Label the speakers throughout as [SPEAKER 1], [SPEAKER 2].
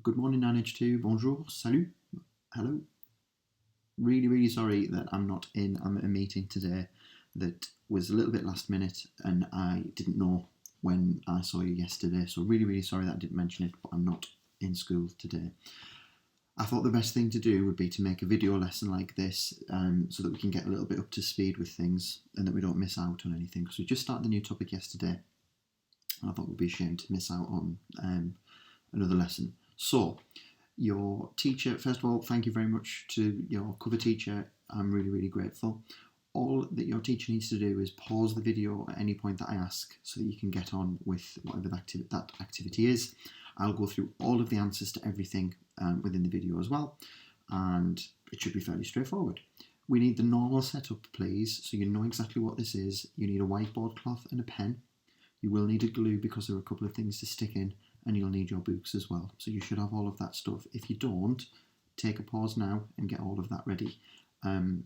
[SPEAKER 1] Good morning, NH2. Bonjour. Salut. Hello. Really sorry that I'm not in. I'm at a meeting today that was a little bit last minute and I didn't know when I saw you yesterday. So really sorry that I didn't mention it, but I'm not in school today. I thought the best thing to do would be to make a video lesson like this so that we can get a little bit up to speed with things and that we don't miss out on anything. Because we just started the new topic yesterday. I thought we'd be ashamed to miss out on another lesson. So, your teacher, first of all, thank you very much to your cover teacher. I'm really grateful. All that your teacher needs to do is pause the video at any point that I ask so that you can get on with whatever that activity is. I'll go through all of the answers to everything within the video as well, and it should be fairly straightforward. We need the normal setup, please, so you know exactly what this is. You need a whiteboard cloth and a pen. You will need a glue because there are a couple of things to stick in, and you'll need your books as well. So you should have all of that stuff. If you don't, take a pause now and get all of that ready. The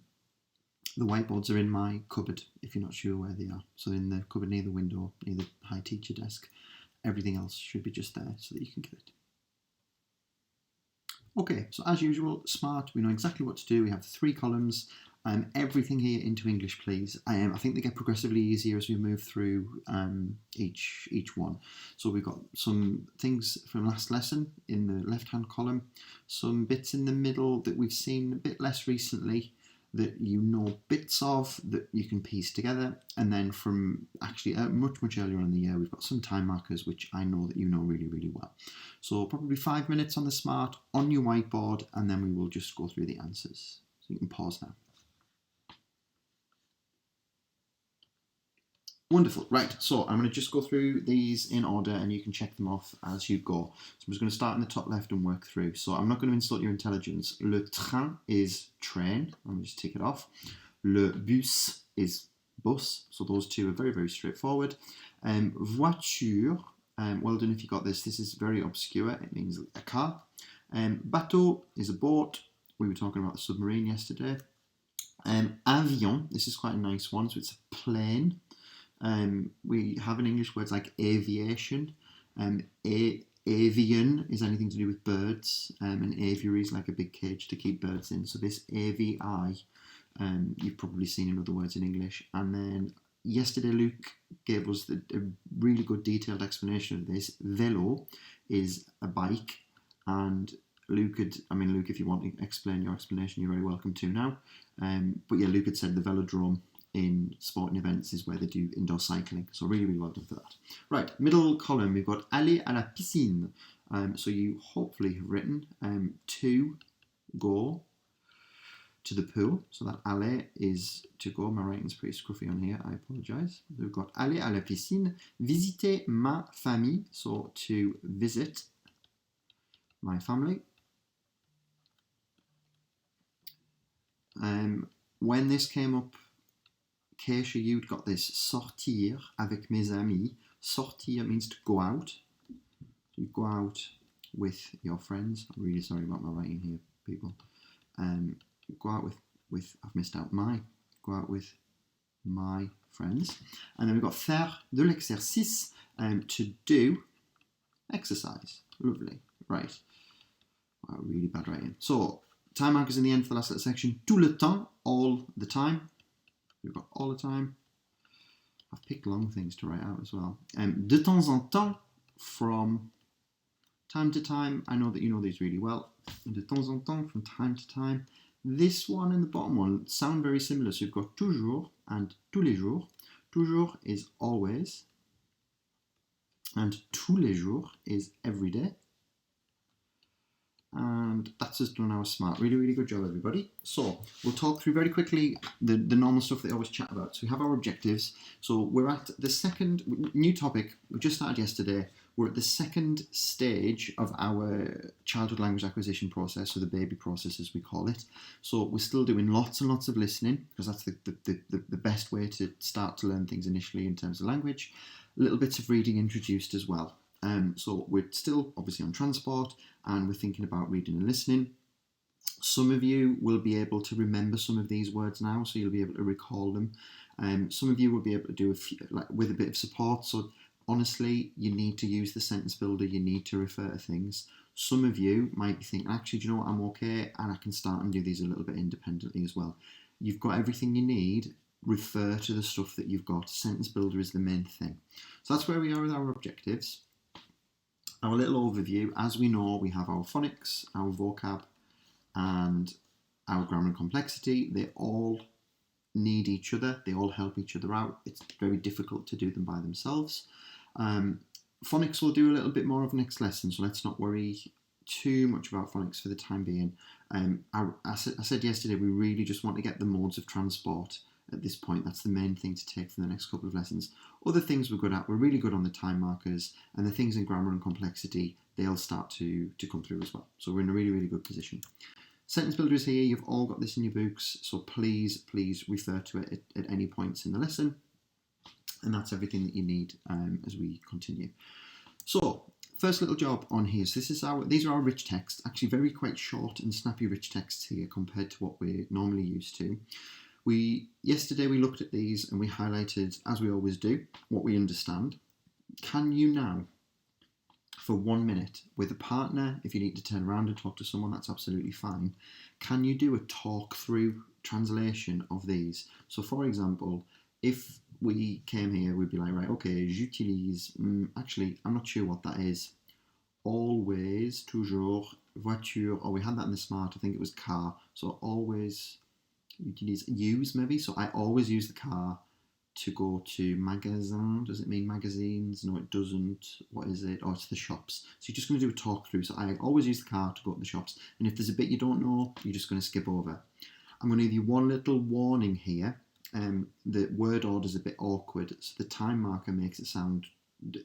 [SPEAKER 1] whiteboards are in my cupboard, if you're not sure where they are. So in the cupboard near the window, near the high teacher desk. Everything else should be just there so that you can get it. Okay, so as usual, SMART, we know exactly what to do. We have 3 columns. Everything here into English, please. I think they get progressively easier as we move through each one. So we've got some things from last lesson in the left-hand column, some bits in the middle that we've seen a bit less recently that you know bits of that you can piece together, and then from actually much earlier in the year we've got some time markers which I know that you know really well. So probably 5 minutes on the SMART on your whiteboard, and then we will just go through the answers. So you can pause now. Wonderful. Right, so I'm going to just go through these in order and you can check them off as you go. So I'm just going to start in the top left and work through. So I'm not going to insult your intelligence. Le train is train. Let me just take it off. Le bus is bus. So those two are very straightforward. Voiture, well done if you got this. This is very obscure. It means a car. Bateau is a boat. We were talking about the submarine yesterday. Avion, this is quite a nice one. So it's a plane. We have in English words like aviation. Avian is anything to do with birds, and aviary is like a big cage to keep birds in. So this AVI, you've probably seen in other words in English. And then yesterday Luke gave us a really good detailed explanation of this. Vélo is a bike, and Luke, if you want to explain your explanation, you're very welcome to now. But yeah, Luke had said the velodrome in sporting events is where they do indoor cycling. So really well done for that. Right, middle column, we've got aller à la piscine. So you hopefully have written to go to the pool. So that aller is to go. My writing's pretty scruffy on here, I apologise. We've got aller à la piscine. Visiter ma famille, so to visit my family. When this came up, Keisha, you'd got this, sortir avec mes amis. Sortir means to go out. You go out with your friends. I'm really sorry about my writing here, people. Go out with I've missed out my. Go out with my friends. And then we've got faire de l'exercice, to do exercise. Lovely. Right. Wow, really bad writing. So, time markers in the end for the last little section. Tout le temps, all the time. We've got all the time. I've picked long things to write out as well. De temps en temps, from time to time. I know that you know these really well. De temps en temps, from time to time. This one and the bottom one sound very similar. So you've got toujours and tous les jours. Toujours is always. And tous les jours is every day. And that's us done our SMART. Really good job, everybody. So we'll talk through very quickly the normal stuff that I always chat about. So we have our objectives. So we're at the second new topic. We just started yesterday. We're at the second stage of our childhood language acquisition process, or the baby process as we call it. So we're still doing lots and lots of listening, because that's the best way to start to learn things initially in terms of language. Little bits of reading introduced as well. So we're still obviously on transport, and we're thinking about reading and listening. Some of you will be able to remember some of these words now, so you'll be able to recall them. Some of you will be able to do a few, with a bit of support. So honestly, you need to use the sentence builder, you need to refer to things. Some of you might be thinking, actually, do you know what, I'm okay, and I can start and do these a little bit independently as well. You've got everything you need, refer to the stuff that you've got. Sentence builder is the main thing. So that's where we are with our objectives. Our little overview, as we know, we have our phonics, our vocab, and our grammar and complexity. They all need each other, they all help each other out. It's very difficult to do them by themselves. Phonics we'll do a little bit more of next lesson, so let's not worry too much about phonics for the time being. I said yesterday, we really just want to get the modes of transport at this point. That's the main thing to take from the next couple of lessons. Other things we're good at, we're really good on the time markers, and the things in grammar and complexity, they'll start to come through as well. So we're in a really, really good position. Sentence builder is here, you've all got this in your books, so please refer to it at any points in the lesson. And that's everything that you need as we continue. So, first little job on here. So these are our rich texts, actually very quite short and snappy rich texts here compared to what we're normally used to. Yesterday we looked at these and we highlighted, as we always do, what we understand. Can you now, for 1 minute, with a partner, if you need to turn around and talk to someone, that's absolutely fine. Can you do a talk through translation of these? So for example, if we came here, we'd be like, right, okay, j'utilise, actually, I'm not sure what that is. Always, toujours, voiture, or we had that in the smart, I think it was car. So always, use maybe. So I always use the car to go to magasin. Does it mean magazines? No, it doesn't. What is it? Oh, it's the shops. So you're just going to do a talk through. So I always use the car to go to the shops. And if there's a bit you don't know, you're just going to skip over. I'm going to give you one little warning here. The word order is a bit awkward, so the time marker makes it sound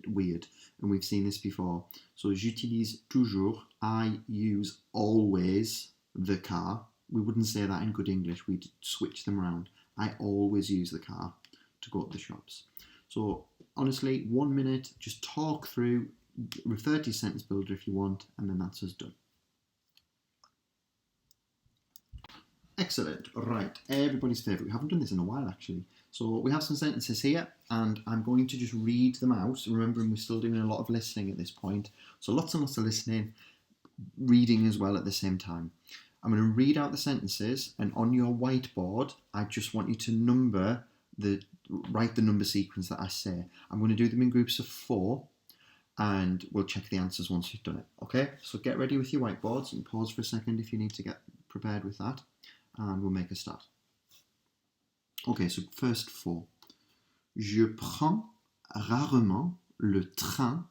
[SPEAKER 1] weird, and we've seen this before. So j'utilise toujours, I use always the car. We wouldn't say that in good English, we'd switch them around. I always use the car to go to the shops. So honestly, 1 minute, just talk through, refer to your sentence builder if you want, and then that's us done. Excellent. Right, everybody's favourite. We haven't done this in a while, actually. So we have some sentences here, and I'm going to just read them out. Remembering we're still doing a lot of listening at this point. So lots and lots of listening, reading as well at the same time. I'm going to read out the sentences, and on your whiteboard, I just want you to write the number sequence that I say. I'm going to do them in groups of 4, and we'll check the answers once you've done it. Okay, so get ready with your whiteboards, and pause for a second if you need to get prepared with that. And we'll make a start. Okay, so first 4. Je prends rarement le train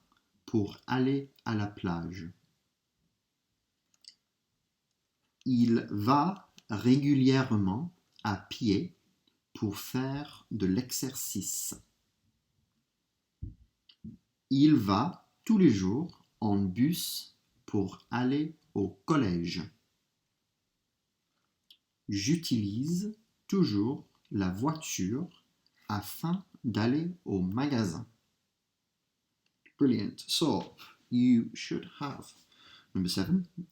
[SPEAKER 1] pour aller à la plage. Il va régulièrement à pied pour faire de l'exercice. Il va tous les jours en bus pour aller au collège. J'utilise toujours la voiture afin d'aller au magasin. Brilliant. So, you should have number 7,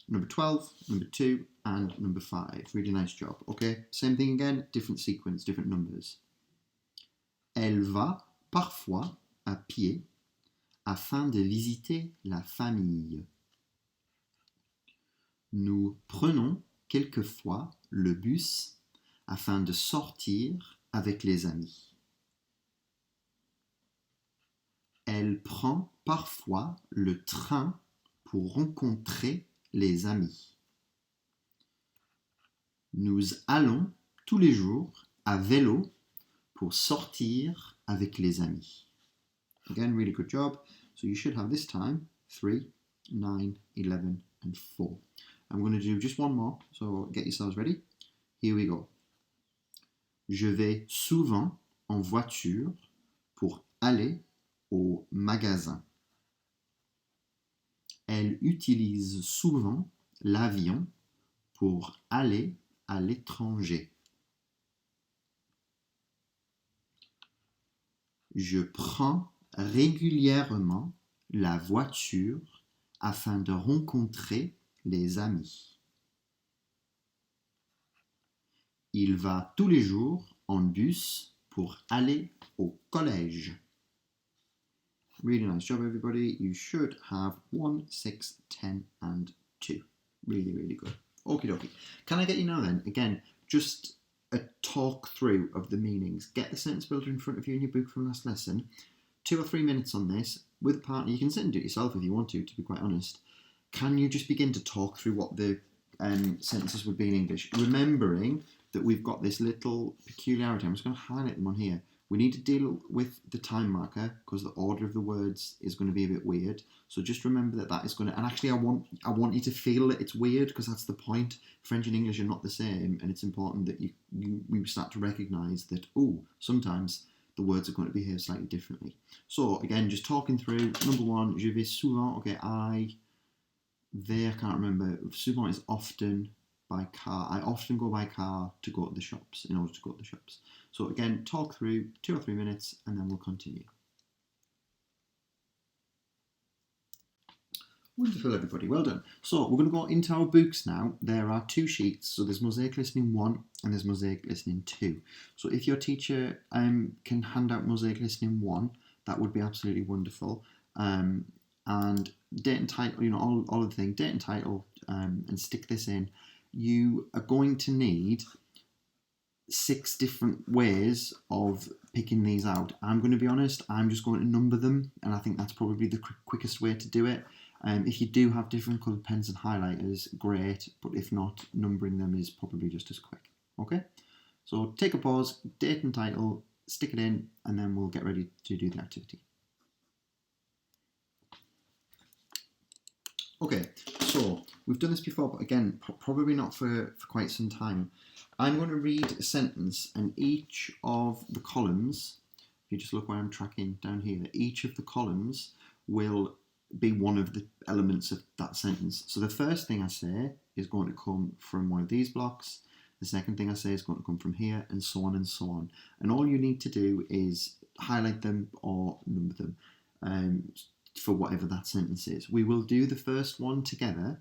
[SPEAKER 1] number 12, number 2, and number 5. Really nice job. Okay, same thing again, different sequence, different numbers. Elle va parfois à pied afin de visiter la famille. Nous prenons quelquefois le bus afin de sortir avec les amis. Elle prend parfois le train pour rencontrer les amis. Nous allons tous les jours à vélo pour sortir avec les amis. Again, really good job. So you should have this time 3, 9, 11, and 4. I'm going to do just one more, so get yourselves ready. Here we go. Je vais souvent en voiture pour aller au magasin. Elle utilise souvent l'avion pour aller à l'étranger. Je prends régulièrement la voiture afin de rencontrer les amis. Il va tous les jours en bus pour aller au collège. Really nice job, everybody. You should have 1, 6, 10, and 2. Really, really good. Okie dokie. Can I get you now then, again, just a talk through of the meanings. Get the sentence builder in front of you in your book from last lesson. 2 or 3 minutes on this with a partner. You can sit and do it yourself if you want to be quite honest. Can you just begin to talk through what the sentences would be in English? Remembering that we've got this little peculiarity. I'm just going to highlight them on here. We need to deal with the time marker because the order of the words is going to be a bit weird. So just remember that is going to, and actually I want you to feel that it's weird because that's the point. French and English are not the same, and it's important that we start to recognise that, sometimes the words are going to behave slightly differently. So again, just talking through, number 1, je vais souvent, okay, I can't remember, souvent is often, by car. I often go by car to go to the shops, in order to go to the shops. So again, talk through 2 or 3 minutes and then we'll continue. Wonderful, everybody. Well done. So we're going to go into our books now. There are 2 sheets. So there's Mosaic Listening 1 and there's Mosaic Listening 2. So if your teacher can hand out Mosaic Listening 1, that would be absolutely wonderful. And date and title, all of the things, date and title, and stick this in. You are going to need 6 different ways of picking these out. I'm going to be honest, I'm just going to number them, and I think that's probably the quickest way to do it. If you do have different coloured pens and highlighters, great, but if not, numbering them is probably just as quick. Okay? So take a pause, date and title, stick it in, and then we'll get ready to do the activity. Okay, so we've done this before, but again, probably not for quite some time. I'm going to read a sentence, and each of the columns, if you just look where I'm tracking down here, each of the columns will be one of the elements of that sentence. So the first thing I say is going to come from one of these blocks. The second thing I say is going to come from here, and so on and so on. And all you need to do is highlight them or number them. For whatever that sentence is. We will do the first one together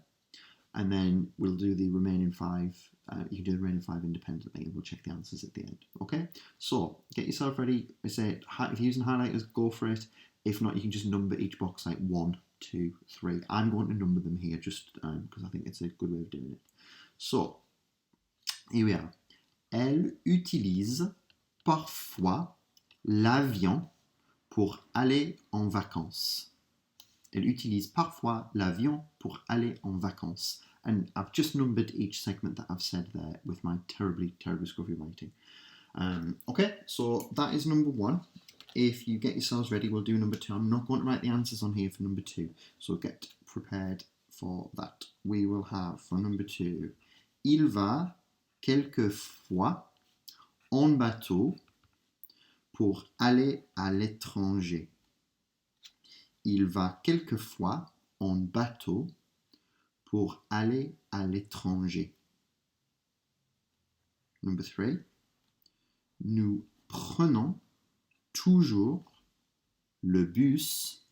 [SPEAKER 1] and then we'll do the remaining 5. You can do the remaining 5 independently and we'll check the answers at the end. Okay, so get yourself ready. I say if you're using highlighters, go for it. If not, you can just number each box like 1, 2, 3. I'm going to number them here just because I think it's a good way of doing it. So here we are. Elle utilise parfois l'avion pour aller en vacances. Elle utilise parfois l'avion pour aller en vacances. And I've just numbered each segment that I've said there with my terribly scruffy writing. Okay, so that is number 1. If you get yourselves ready, we'll do number 2. I'm not going to write the answers on here for number 2, so get prepared for that. We will have for number 2, il va quelquefois en bateau pour aller à l'étranger. Il va quelquefois en bateau pour aller à l'étranger. Number 3. Nous prenons toujours le bus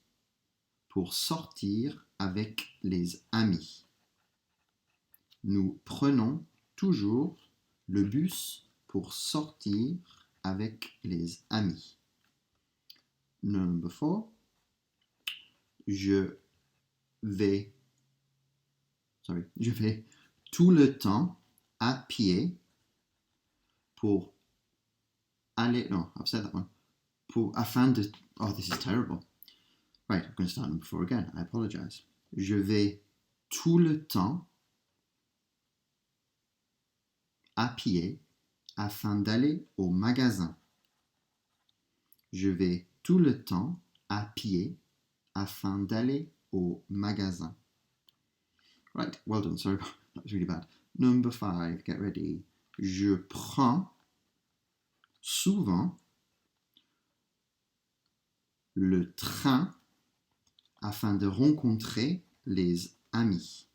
[SPEAKER 1] pour sortir avec les amis. Nous prenons toujours le bus pour sortir avec les amis. Number 4. Je vais tout le temps à pied pour aller. No, I've said that one. Afin de. Oh, this is terrible. Right, I'm going to start number 4 again. I apologize. Je vais tout le temps à pied afin d'aller au magasin. Je vais tout le temps à pied afin d'aller au magasin. Right, well done. Sorry, that was really bad. Number 5, get ready. Je prends souvent le train afin de rencontrer les amis.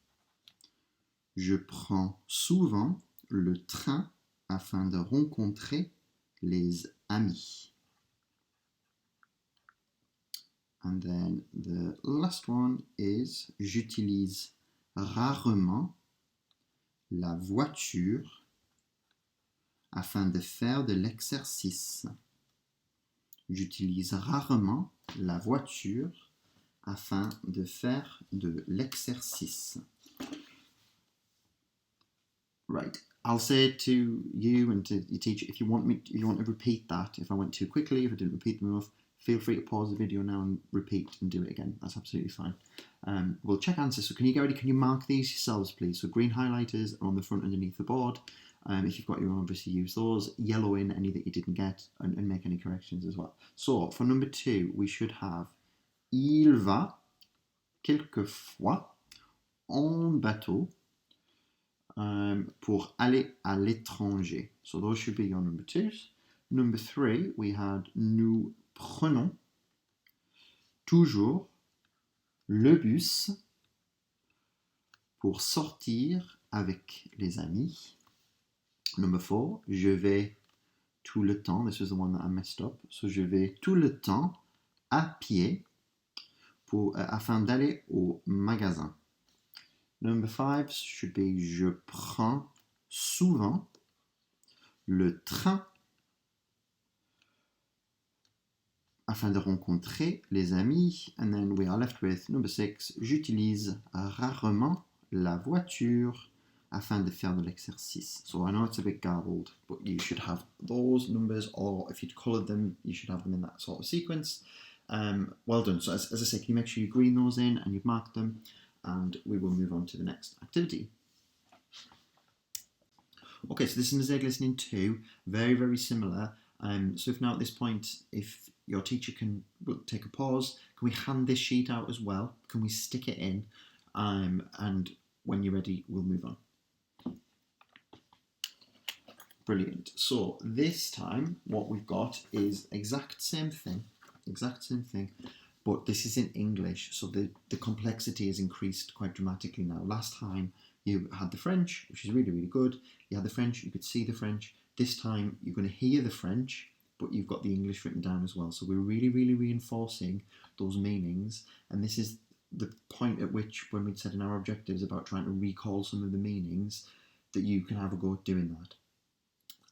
[SPEAKER 1] Je prends souvent le train afin de rencontrer les amis. And then the last one is j'utilise rarement la voiture afin de faire de l'exercice. J'utilise rarement la voiture afin de faire de l'exercice. Right. I'll say it to you and to your teacher if you want to repeat that. If I went too quickly, if I didn't repeat them enough, feel free to pause the video now and repeat and do it again. That's absolutely fine. We'll check answers. So can you get ready? Can you mark these yourselves, please? So green highlighters are on the front underneath the board. If you've got your own, obviously use those. Yellow in any that you didn't get and make any corrections as well. So for number 2, we should have il va quelquefois en bateau pour aller à l'étranger. So those should be your number 2s. Number 3, we had nous prenons toujours le bus pour sortir avec les amis. Number 4, je vais tout le temps. This was the one that I messed up. So je vais tout le temps à pied afin d'aller au magasin. Number 5 should be je prends souvent le train afin de rencontrer les amis. And then we are left with number 6, j'utilise rarement la voiture afin de faire de l'exercice. So I know it's a bit garbled, but you should have those numbers, or if you'd coloured them, you should have them in that sort of sequence. Well done. So as I say, can you make sure you green those in and you've marked them, and we will move on to the next activity. Okay, so this is mosaic listening 2, very, very similar. So if now at this point, if your teacher will take a pause, can we hand this sheet out as well? Can we stick it in? And when you're ready, we'll move on. Brilliant. So this time, what we've got is exact same thing, but this is in English, so the complexity has increased quite dramatically now. Last time you had the French, which is really, really good. You had the French, you could see the French. This time you're going to hear the French, but you've got the English written down as well. So we're really, really reinforcing those meanings. And this is the point at which, when we'd said in our objectives about trying to recall some of the meanings, that you can have a go at doing that.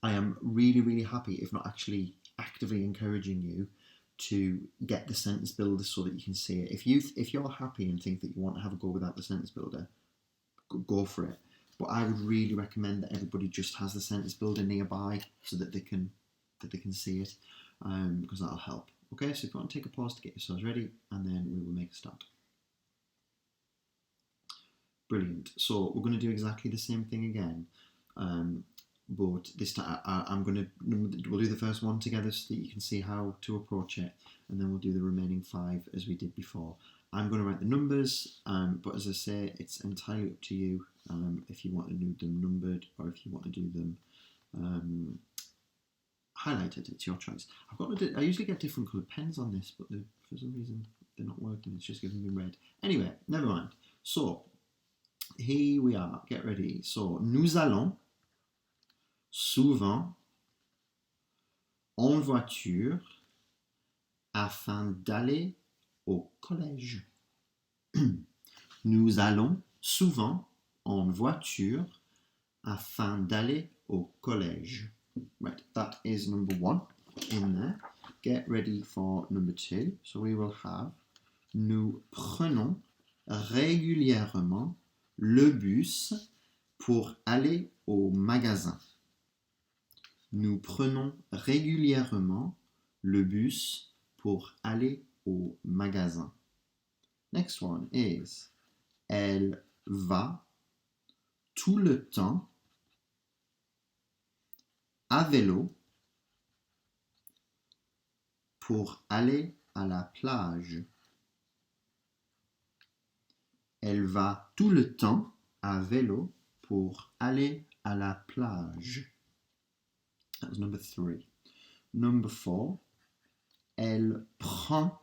[SPEAKER 1] I am really, really happy, if not actually actively encouraging you to get the sentence builder so that you can see it. If you're happy and think that you want to have a go without the sentence builder, go for it. But I would really recommend that everybody just has the sentence builder nearby so that they can see it, because that'll help. Okay, so if you want to take a pause to get yourselves ready, and then we will make a start. Brilliant. So we're going to do exactly the same thing again, but this time we'll do the first one together so that you can see how to approach it, and then we'll do the remaining 5 as we did before. I'm going to write the numbers, but as I say, it's entirely up to you if you want to do them numbered or if you want to do them highlighted. It's your choice. I usually get different coloured pens on this, but for some reason they're not working. It's just giving me red. Anyway, never mind. So here we are. Get ready. So nous allons souvent en voiture afin d'aller au collège. Nous allons souvent en voiture afin d'aller au collège. Right, that is number 1 in there. Get ready for number 2. So we will have nous prenons régulièrement le bus pour aller au magasin. Nous prenons régulièrement le bus pour aller au magasin. Next one is elle va tout le temps à vélo pour aller à la plage. Elle va tout le temps à vélo pour aller à la plage. That was number 3. Number 4, elle prend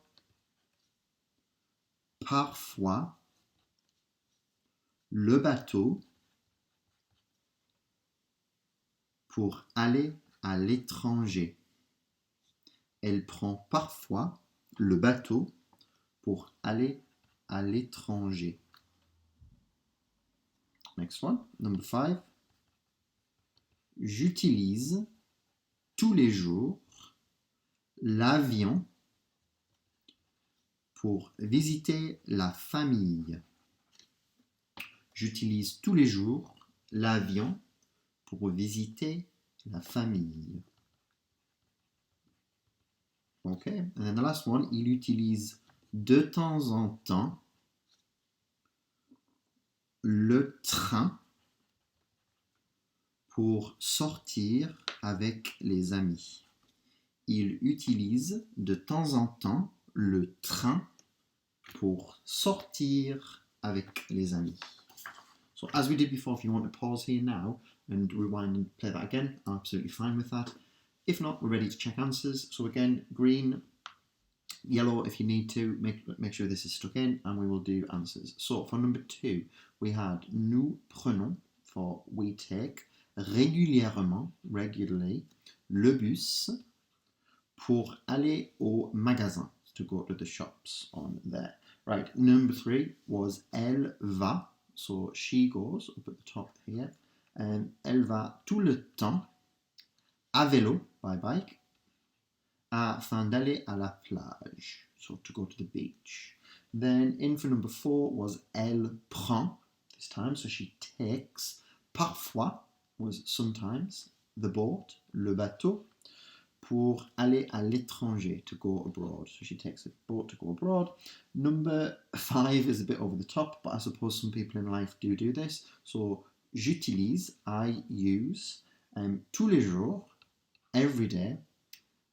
[SPEAKER 1] parfois le bateau pour aller à l'étranger. Elle prend parfois le bateau pour aller à l'étranger. Next one, number 5. J'utilise tous les jours l'avion pour visiter la famille. J'utilise tous les jours l'avion pour visiter la famille. Okay, and then the last one, il utilise de temps en temps le train pour sortir avec les amis. Il utilise de temps en temps le train pour sortir avec les amis. So as we did before, if you want to pause here now and rewind and play that again, I'm absolutely fine with that. If not, we're ready to check answers. So again, green, yellow if you need to, make sure this is stuck in, and we will do answers. So for number 2, we had nous prenons, for we take, régulièrement, regularly, le bus, pour aller au magasin, to go to the shops on there. Right, number 3 was elle va, so she goes, up at the top here, and elle va tout le temps, à vélo, by bike, afin d'aller à la plage, so to go to the beach. Then in for number 4 was elle prend, this time, so she takes, parfois was sometimes, the boat, le bateau, pour aller à l'étranger, to go abroad. So she takes a boat to go abroad. Number 5 is a bit over the top, but I suppose some people in life do this. So j'utilise, I use, tous les jours, every day,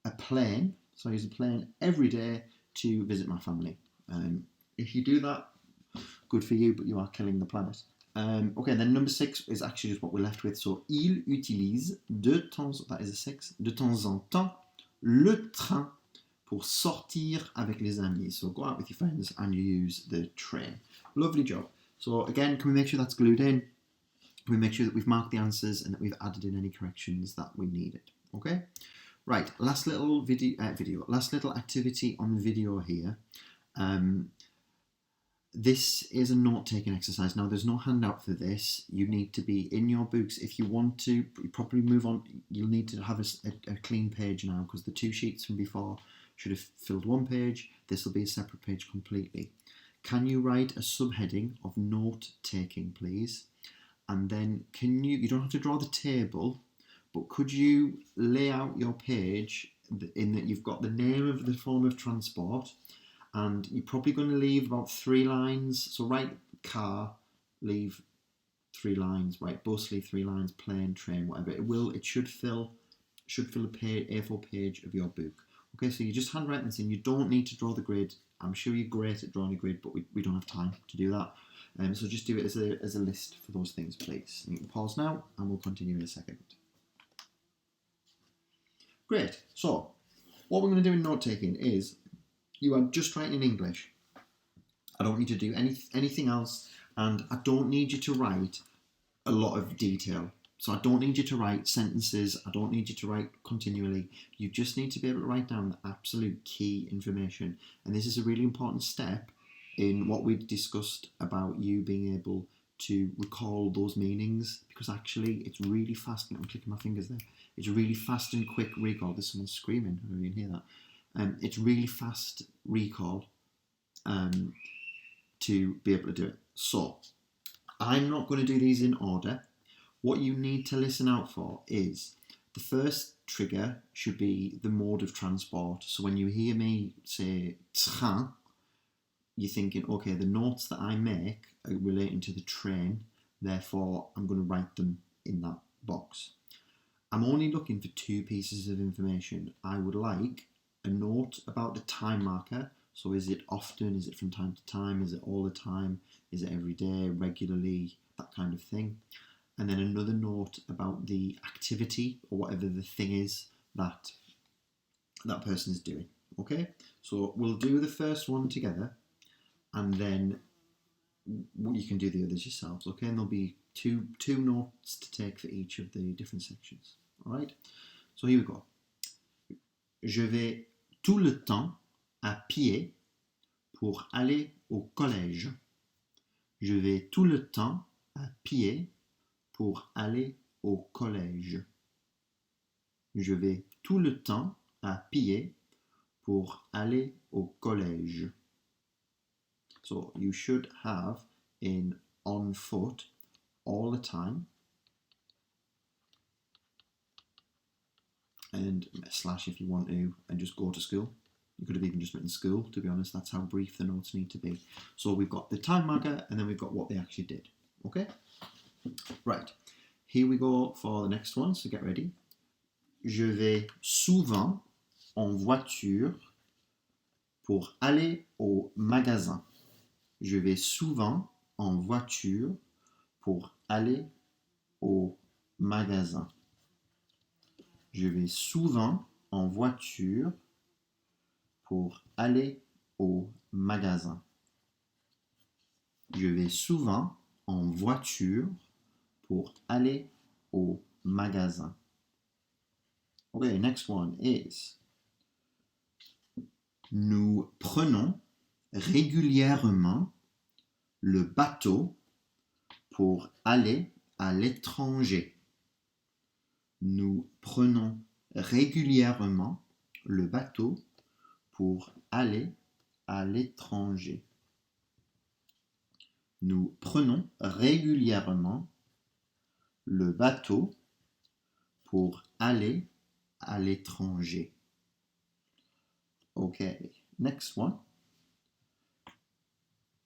[SPEAKER 1] a plane, so I use a plane every day to visit my family. If you do that, good for you, but you are killing the planet. Okay, then number 6 is actually just what we're left with. So, il utilise de temps, that is a 6, de temps en temps, le train pour sortir avec les amis. So, go out with your friends and you use the train. Lovely job. So, again, can we make sure that's glued in? Can we make sure that we've marked the answers and that we've added in any corrections that we needed? Okay? Right, last little last little activity on the video here. This is a note-taking exercise. Now, there's no handout for this. You need to be in your books. If you want to properly move on, you'll need to have a clean page now, because the 2 sheets from before should have filled 1 page. This will be a separate page completely. Can you write a subheading of note-taking, please? And then you don't have to draw the table, but could you lay out your page in that you've got the name of the form of transport, and you're probably going to leave about 3 lines. So write car, leave 3 lines. Write bus, leave 3 lines. Plane, train, whatever. It should fill a page, A4 page of your book. Okay, so you just handwrite this in. You don't need to draw the grid. I'm sure you're great at drawing a grid, but we don't have time to do that. So just do it as a list for those things, please. You can pause now, and we'll continue in a second. Great. So what we're going to do in note taking is you are just writing in English. I don't need you to do anything else, and I don't need you to write a lot of detail. So I don't need you to write sentences. I don't need you to write continually. You just need to be able to write down the absolute key information. And this is a really important step in what we discussed about you being able to recall those meanings, because actually it's really fast. I'm clicking my fingers there. It's a really fast and quick recall. There's someone screaming. I don't even hear that. It's really fast recall to be able to do it. So I'm not going to do these in order. What you need to listen out for is the first trigger should be the mode of transport. So when you hear me say train, you're thinking, okay, the notes that I make are relating to the train, therefore I'm going to write them in that box. I'm only looking for 2 pieces of information. I would like a note about the time marker. So is it often, is it from time to time, is it all the time, is it every day, regularly, that kind of thing. And then another note about the activity or whatever the thing is that that person is doing. Okay, so we'll do the first one together, and then you can do the others yourselves. Okay, and there'll be two notes to take for each of the different sections. All right, so here we go. Je vais tout le temps à pied pour aller au collège. Je vais tout le temps à pied pour aller au collège. Je vais tout le temps à pied pour aller au collège. So you should have in on foot all the time, and slash if you want to, and just go to school. You could have even just written school, to be honest. That's how brief the notes need to be. So we've got the time marker, and then we've got what they actually did. Okay? Right. Here we go for the next one, so get ready. Je vais souvent en voiture pour aller au magasin. Je vais souvent en voiture pour aller au magasin. Je vais souvent en voiture pour aller au magasin. Je vais souvent en voiture pour aller au magasin. Okay, next one is nous prenons régulièrement le bateau pour aller à l'étranger. Nous prenons régulièrement le bateau pour aller à l'étranger. Nous prenons régulièrement le bateau pour aller à l'étranger. Okay, next one.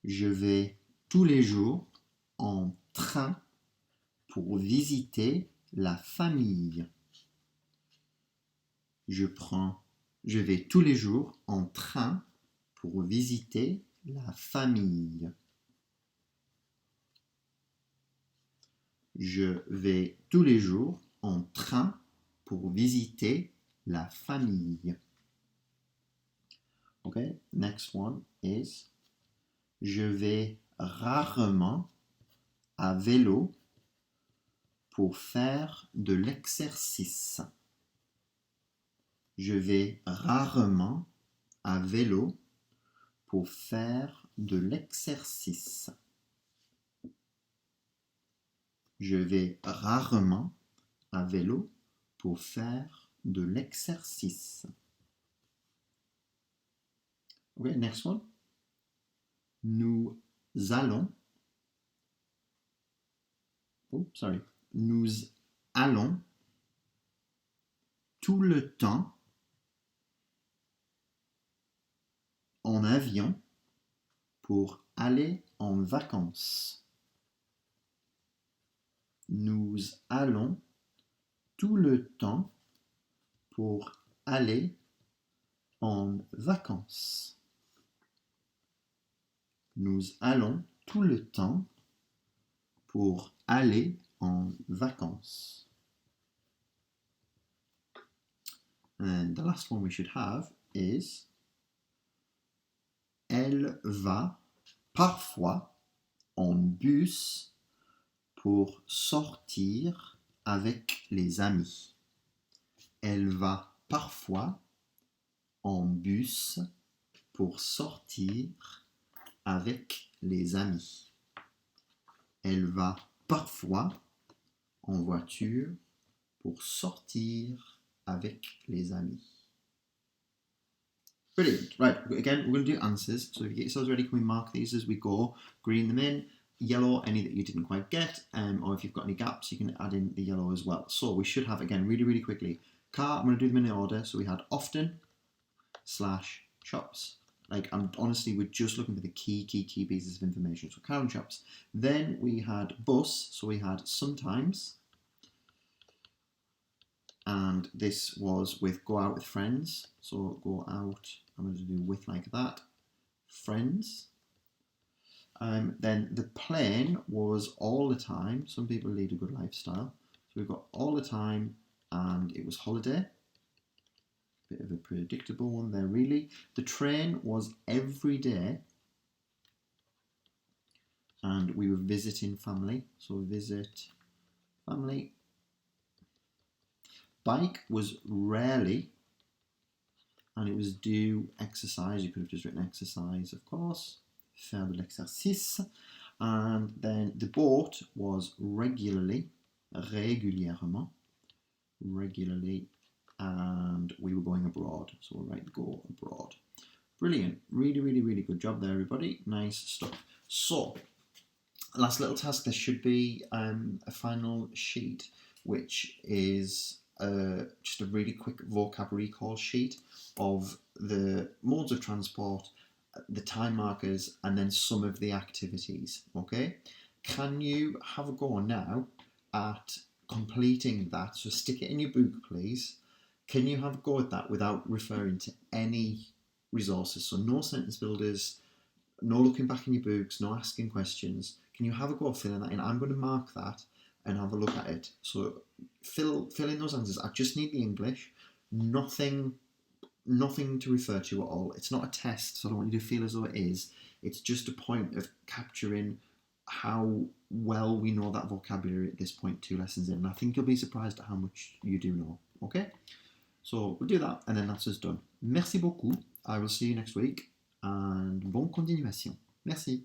[SPEAKER 1] Je vais tous les jours en train pour visiter la famille. Je vais tous les jours en train pour visiter la famille. Je vais tous les jours en train pour visiter la famille. Okay, next one is je vais rarement à vélo pour faire de l'exercice. Je vais rarement à vélo pour faire de l'exercice. Je vais rarement à vélo pour faire de l'exercice. Okay, next one. Nous allons tout le temps en avion pour aller en vacances. Nous allons tout le temps pour aller en vacances. Nous allons tout le temps pour aller en vacances. And the last one we should have is elle va parfois en bus pour sortir avec les amis. Elle va parfois en bus pour sortir avec les amis. Elle va parfois en voiture pour sortir avec les amis. Brilliant. Right, again, we're going to do answers. So if you get yourselves ready, can we mark these as we go? Green them in, yellow, any that you didn't quite get, or if you've got any gaps, you can add in the yellow as well. So we should have, again, really, really quickly. Car, I'm going to do them in order. So we had often / shops. Like, we're just looking for the key pieces of information. So car and shops. Then we had bus, so we had sometimes. And this was with go out with friends. So go out, I'm going to do with like that. Friends. Then the plane was all the time. Some people lead a good lifestyle. So we've got all the time, and it was holiday. Bit of a predictable one there, really. The train was every day, and we were visiting family. So visit family. Bike was rarely, and it was do exercise. You could have just written exercise, of course. Faire de l'exercice. And then the boat was regularly, régulièrement, regularly, and we were going abroad. So we'll write go abroad. Brilliant. Really, really, really good job there, everybody. Nice stuff. So, last little task, there should be a final sheet, which is just a really quick vocab recall sheet of the modes of transport, the time markers, and then some of the activities. Okay? Can you have a go now at completing that? So stick it in your book, please. Can you have a go at that without referring to any resources? So no sentence builders, no looking back in your books, no asking questions. Can you have a go at filling that in? I'm going to mark that and have a look at it. So fill in those answers. I just need the English. Nothing to refer to at all. It's not a test, so I don't want you to feel as though it is. It's just a point of capturing how well we know that vocabulary at this point, 2 lessons in. And I think you'll be surprised at how much you do know. Okay? So we'll do that, and then that's us done. Merci beaucoup. I will see you next week, and bonne continuation. Merci.